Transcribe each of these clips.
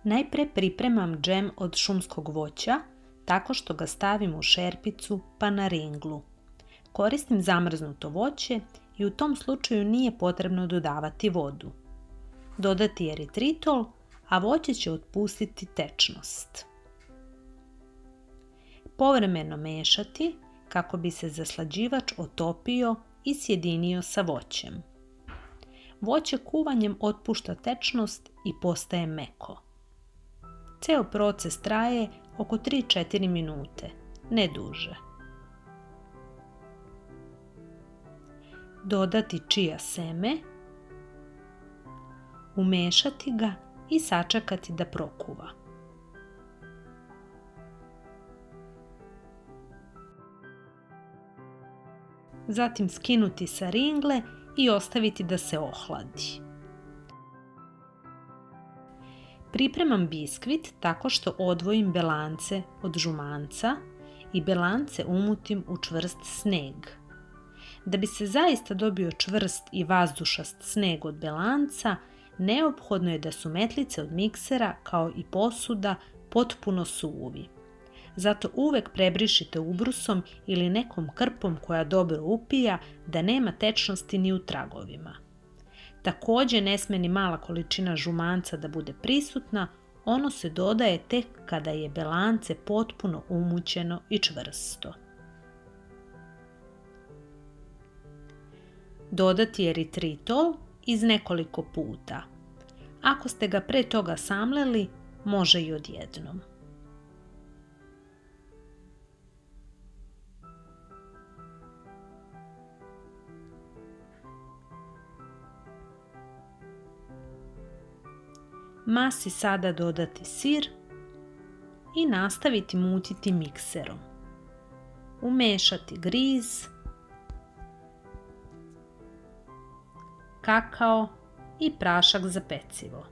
Najpre pripremam džem od šumskog voća tako što ga stavim u šerpicu pa na ringlu. Koristim zamrznuto voće i u tom slučaju nije potrebno dodavati vodu. Dodati eritritol, a voće će otpustiti tečnost. Povremeno mešati kako bi se zaslađivač otopio i sjedinio sa voćem. Voće kuvanjem otpušta tečnost i postaje meko. Ceo proces traje oko 3-4 minute, ne duže. Dodati čija seme, umešati ga i sačekati da prokuva. Zatim skinuti sa ringle i ostaviti da se ohladi. Pripremam biskvit tako što odvojim belance od žumanca i belance umutim u čvrst sneg. Da bi se zaista dobio čvrst i vazdušast sneg od belanca, neophodno je da su metlice od miksera kao i posuda potpuno suvi. Zato uvek prebrišite ubrusom ili nekom krpom koja dobro upija da nema tečnosti ni u tragovima. Takođe ne sme ni mala količina žumanca da bude prisutna, ono se dodaje tek kada je belance potpuno umućeno i čvrsto. Dodati eritritol iz nekoliko puta. Ako ste ga pre toga samleli, može i odjednom. Masi sada dodati sir i nastaviti mutiti mikserom. Umešati griz, kakao i prašak za pecivo.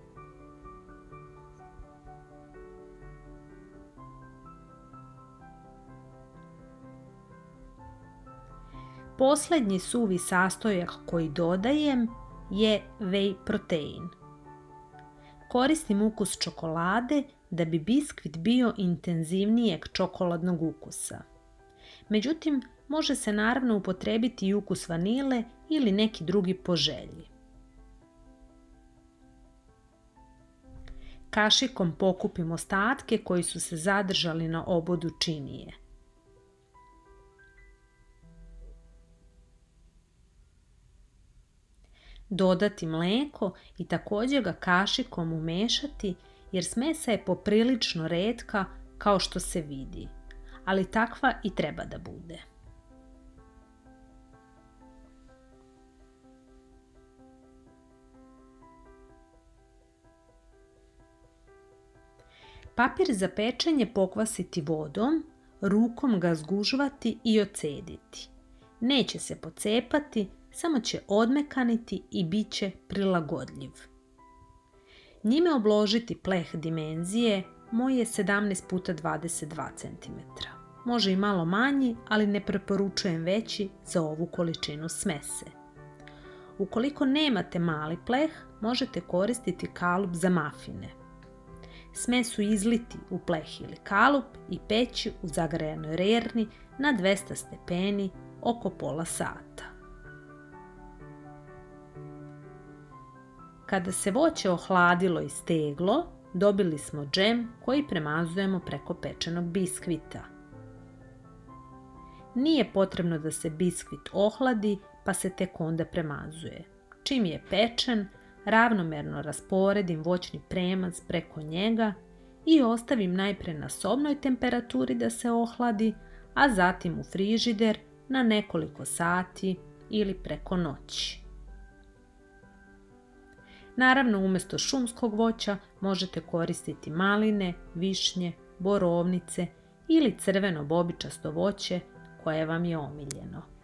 Poslednji suvi sastojak koji dodajem je whey protein. Koristim ukus čokolade da bi biskvit bio intenzivnijeg čokoladnog ukusa. Međutim, može se naravno upotrebiti i ukus vanile ili neki drugi po želji. Kašikom pokupim ostatke koji su se zadržali na obodu činije. Dodati mleko i također ga kašikom umešati jer smesa je poprilično retka kao što se vidi, ali takva i treba da bude. Papir za pečenje pokvasiti vodom, rukom ga zgužvati i ocediti. Neće se pocepati, samo će odmekaniti i bit će prilagodljiv. Njime obložiti pleh dimenzije, moj je 17x22 cm. Može i malo manji, ali ne preporučujem veći za ovu količinu smese. Ukoliko nemate mali pleh, možete koristiti kalup za mafine. Smesu izliti u pleh ili kalup i peći u zagrejanoj rerni na 200 stepeni oko pola sata. Kada se voće ohladilo i steglo, dobili smo džem koji premazujemo preko pečenog biskvita. Nije potrebno da se biskvit ohladi pa se tek onda premazuje. Čim je pečen, ravnomerno rasporedim voćni premac preko njega i ostavim najpre na sobnoj temperaturi da se ohladi, a zatim u frižider na nekoliko sati ili preko noći. Naravno, umjesto šumskog voća možete koristiti maline, višnje, borovnice ili crveno bobičasto voće koje vam je omiljeno.